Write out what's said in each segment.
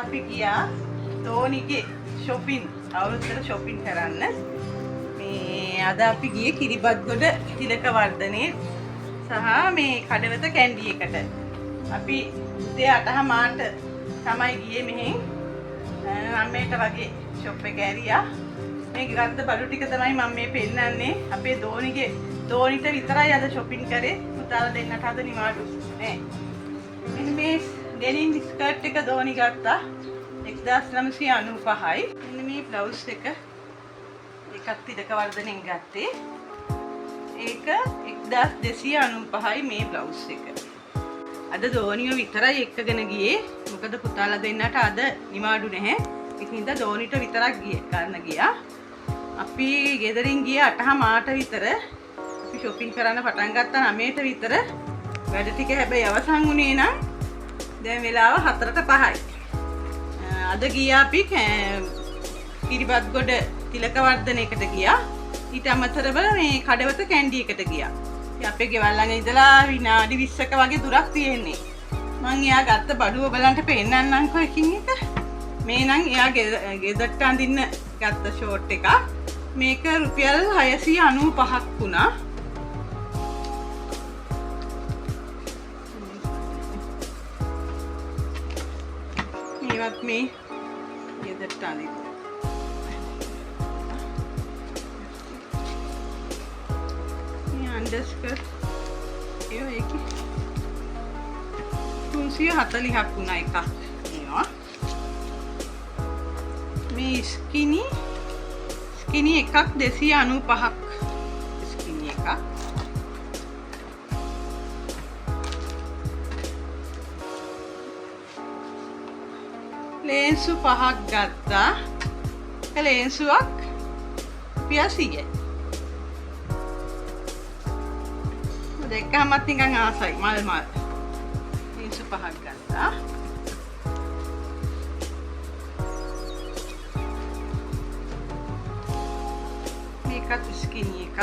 අපි ගියා තෝනිගේ shopping අවුරුද්දට shopping කරන්න. මේ මේ අද අපි ගියේ කිරිබත්ගොඩ තිලක වර්ධනේ සහ මේ කඩවත කැන්ඩි එකට. අපි උදේ 8:00 තමයි ගියේ මෙහෙන්. 9ට වගේ ෂොප් එක ඇරියා. මේ ගත්ත බඩු ටික තමයි මම මේ පෙන්නන්නේ. අපේ දෝනිට විතරයි අද shopping කරේ. පුතාලා දෙන්නට අද නිවාඩු නේ. මෙන්න මේ ඩෙනිම් ස්කර්ට් එක දෝනි ගත්තා 1995යි. මෙන්න මේ බ්ලවුස් එක එකක් තිලක වර්ධනෙන් ගත්තේ. ඒක 1295යි මේ බ්ලවුස් එක. අද දෝනිය විතරයි එක්කගෙන ගියේ. මොකද පුතාලා දෙන්නට අද නිවාඩු නැහැ. ඒකින්ද දෝනිට විතරක් ගන්න ගියා. අපි ගෙදරින් ගියේ 8:00 විතර. අපි shopping කරන්න පටන් ගත්තා 9ට විතර. වැඩ ටික හැබැයි අවසන් වුණේ නම් දැන් වෙලාව 4:05යි. අද ගියා අපි කිරිබත්ගොඩ තිලක වර්ධනයකට ගියා. ඊට අමතරව මේ කඩවත කැන්ඩි එකට ගියා. ඉතින් අපේ ගෙවල් ළඟ ඉඳලා විනාඩි 20ක වගේ දුරක් තියෙන්නේ. මං එයා ගත්ත බඩුව බලන්ට පෙන්නන්නම්කෝ එකින් එක. මේ නම් එයා ගෙදරට අඳින්න ගත්ත ෂෝට් එකක්. මේක රුපියල් 695ක් වුණා. මේවත් මේ ගෙදරට අඳින්න. අන්ඩර්ස්කර්ට් ඒකේ 340ක් වුණා එකක්. මේවා මේ ස්කිනි එකක් 295ක් ස්කිනි එකක්. ලේන්සු 5ක් ගත්තා. එක ලේන්සුවක් රුපියල් 100යි. දෙකමත් නිකන් ආසයි මල් ලේන්සු 5ක් ගත්තා. මේකත් ස්කිනි එකක්.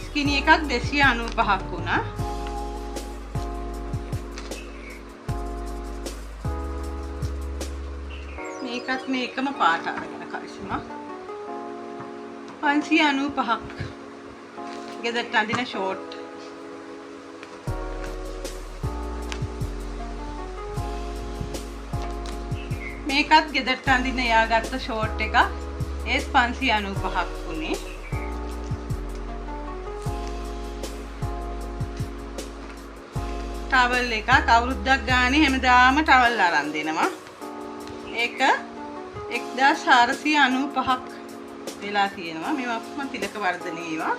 ස්කිනි එකක් 295ක් වුණා. මේකත් මේකම පාට අරගෙන කරිස්මා 595ක්. ගෙදරට අඳින ෂෝට්. මේකත් ගෙදරට අඳින්න යාගත්ත ෂෝට් එක. ඒත් 595ක් වුණේ. ටවල් එක අවුරුද්දක් ගානේ හැමදාම ටවල් අරන් දෙනවා. ඒක 1495ක් වෙලා තියෙනවා. මේවා මම තිලක වර්ධනේ ඒවා.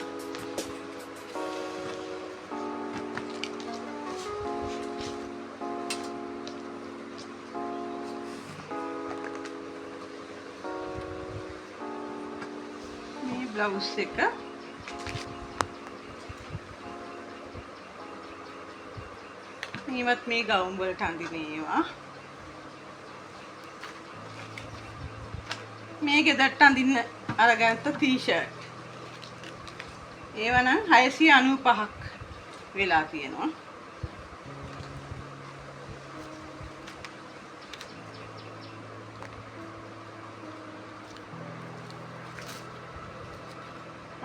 මේ බ්ලවුස් එක මේවත් මේ ගවුම් වලට අඳින ඒවා. මේ ගෙදරට අඳින්න අරගත්ත ටී-ෂර්ට්. ඒවා නම් 695ක් වෙලා තියෙනවා.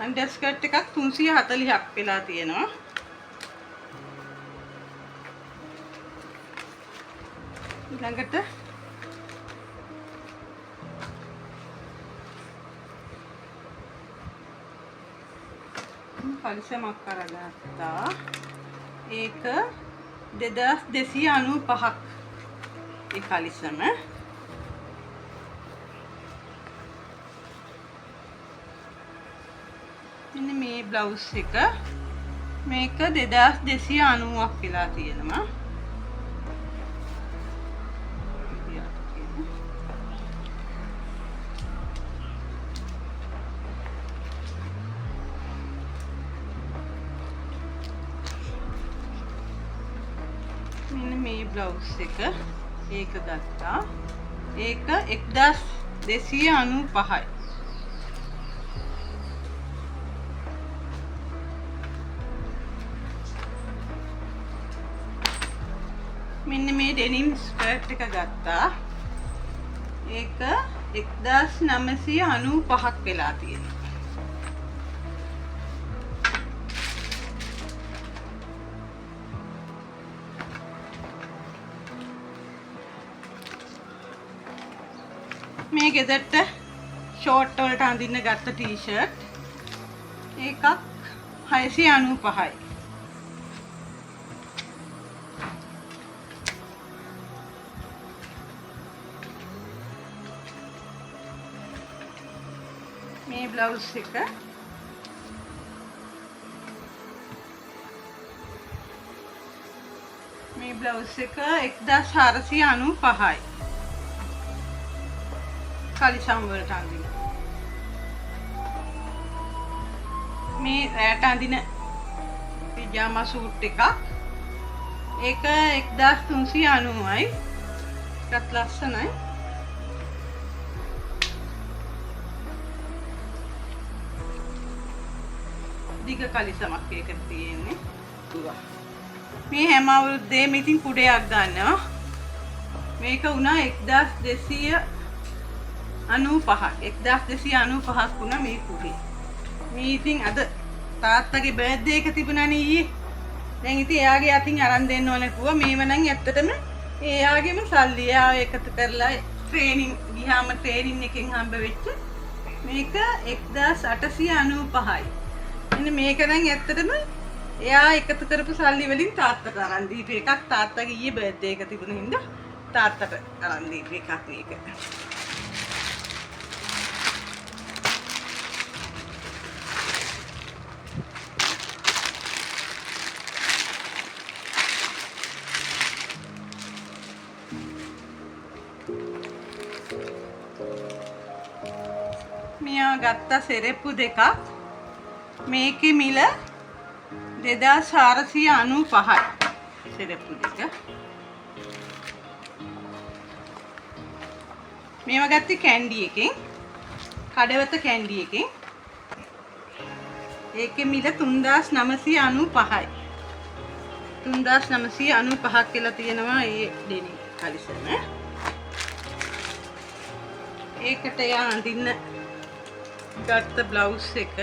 අන්ඩර්ස්කර්ට් එකක් 340ක් වෙලා තියෙනවා. ඊළඟට පරිසමක් අරගත්තා. ඒක 2295ක් ඒ කලිසම. මෙන්න මේ බ්ලවුස් එක මේක 2290ක් වෙලා තියෙනවා. මෙන්න මේ බ්ලවුස් එක ඒක ගත්තා. ඒක 1295යි. මෙන්න මේ ඩෙනිම් ස්කර්ට් එක ගත්තා. ඒක 1995ක් වෙලා තියෙනවා. මේ ගෙදරට ෂෝට් වලට අඳින්න ගත්ත ටී-ෂර්ට් එකක් 695යි. මේ බ්ලවුස් එක මේ බ්ලවුස් එක 1495යි. කලිසම් වලට අඳින. මේ රැට අඳින පිජාමා සූට් එකක්. ඒක 1390යි. ඒකත් ලස්සනයි. දිග කලිසමක් ඒකට තියෙන්නේ. මේ හැම අවුරුද්දේම ඉතින් කුඩයක් ගන්නවා. මේක වුණා 1295ක් 1295ක් වුණා මේ කුඩේ. මේ ඉතින් අද තාත්තගේ බර්ත්ඩේ එක තිබුණානේ ඊයේ. දැන් ඉතින් එයාගේ අතින් අරන් දෙන්න ඕනේ කිව්වා. මේව නම් ඇත්තටම එයාගේම සල්ලි එයා එකතු කරලා ට්‍රේනින් ගියාම ට්‍රේනින් එකෙන් හම්බ වෙච්ච මේක 1895යි. එන්න මේක නම් ඇත්තටම එයා එකතු කරපු සල්ලි වලින් තාත්තට අරන් දීපු එකක්. තාත්තගේ ඊයේ බර්ත්ඩේ එක තිබුණ හින්දා තාත්තට අරන් දීපු එකක් මේක. මෙයා ගත්ත සෙරෙප්පු දෙකක්. මේකේ මිල 2495යි. සෙරෙප්පු දෙක. මේවා ගත්තේ කැන්ඩි එකෙන්. කඩවත කැන්ඩි එකෙන්. ඒකේ මිල 3995යි. 3995ක් කියලා තියෙනවා මේ ඩෙනිම් කලිසම. ඒකට යා අඳින්න ගත්ත බ්ලවුස් එක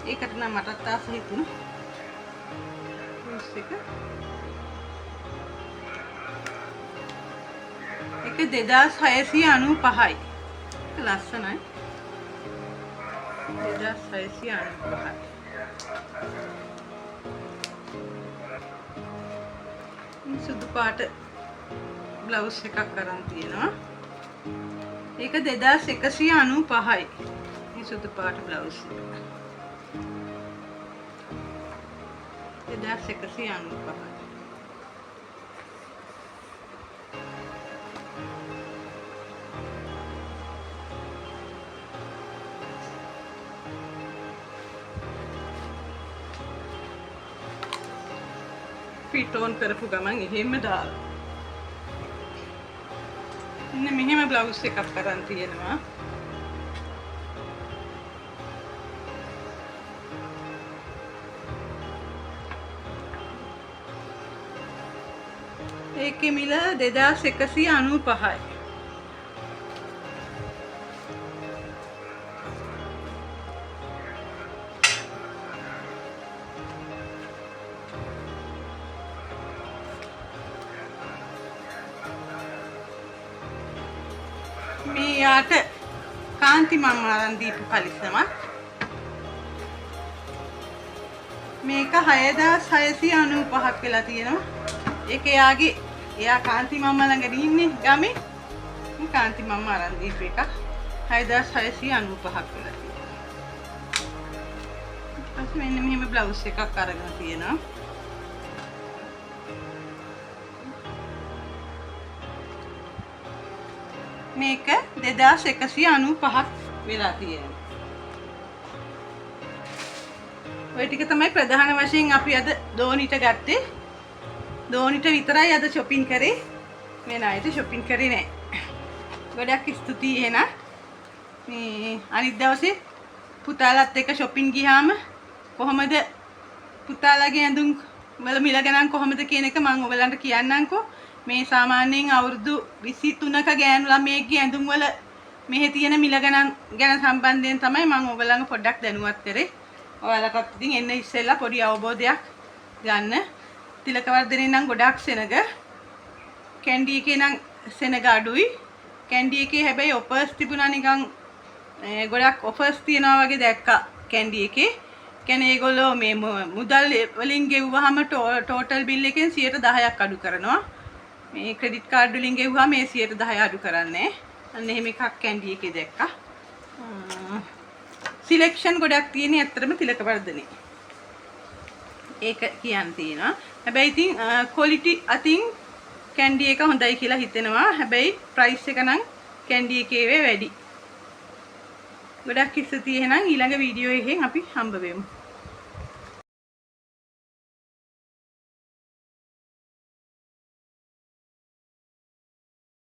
ඒකට නම් මටත් ආස හිතුණා බ්ලවුස් එක ඒක 2695යි. ලස්සනයි. 2695යි. සුදු පාට බ්ලවුස් එකක් අරන් තියෙනවා. ඒක 2195යි. මේ සුදු පාට බ්ලවුස් එක. 2195යි. ෆිට ඔන් කරපු ගමන් එහෙම දාලා. මෙන්න මෙහෙම බ්ලවුස් එකක් අරන් තියෙනවා. ඒකේ මිල 2195යි. මේ යාට කාන්ති මම අරන් දීපු කලිසමක්. මේක 6695ක් වෙලා තියෙනවා. ඒක එයා කාන්ති මම ළඟ ඉන්නේ ගමේ. මේ කාන්ති මම අරන් දීපු එකක් 6695ක් වෙලා තියෙනවා. ඊපස්සේ මෙන්න මෙහෙම බ්ලවුස් එකක් අරගෙන තියෙනවා. මේක 2195ක් වෙලා තියෙනවා. ඔය ටික තමයි ප්‍රධාන වශයෙන් අපි අද දෝනිට ගත්තේ. දෝනිට විතරයි අද shopping කරේ. මේ නායිට shopping කරේ නෑ. ගොඩක් ස්තුතියි එහෙනම්. මේ අනිත් දවසේ පුතාලත් එක්ක shopping ගියාම කොහමද පුතාලගේ ඇඳුම් වල මිල ගණන් කොහොමද කියන එක මම ඔයගලන්ට කියන්නම්කෝ. මේ සාමාන්‍යයෙන් අවුරුදු 23ක ගෑනු ළමයෙක්ගේ ඇඳුම් වල මෙහි තියෙන මිල ගණන් ගැන සම්බන්ධයෙන් තමයි මම ඔයගලන්ව පොඩ්ඩක් දැනුවත් කරේ. ඔයාලටත් ඉතින් එන්න ඉස්සෙල්ලා පොඩි අවබෝධයක් ගන්න. තිලක වර්ධනේ නම් ගොඩක් සෙනග. කැන්ඩි එකේ නම් සෙනග අඩුයි. කැන්ඩි එකේ හැබැයි ඔෆර්ස් තිබුණා නිකන් ගොඩක් ඔෆර්ස් තියනවා වගේ දැක්කා කැන්ඩි එකේ. කියන්නේ ඒගොල්ලෝ මේ මුදල් වලින් ගෙවුවාම ටෝටල් බිල් එකෙන් 10%ක් අඩු කරනවා. මේ ක්‍රෙඩිට් කාඩ් වලින් ගෙවුවාම මේ 10% අඩු කරන්නේ. අන්න එහෙම එකක් කැන්ඩි එකේ දැක්කා. සිලෙක්ෂන් ගොඩක් තියෙන ඇත්තටම තිලක වර්ධනේ. ඒක කියන්න තියෙනවා. හැබැයි ඉතින් ක්වොලිටි අතින් කැන්ඩි එක හොඳයි කියලා හිතෙනවා. හැබැයි ප්‍රයිස් එක නම් කැන්ඩි එකේ වැඩි. ගොඩක් ස්තුතියි එහෙනම් ඊළඟ වීඩියෝ එකෙන් අපි හම්බ වෙමු.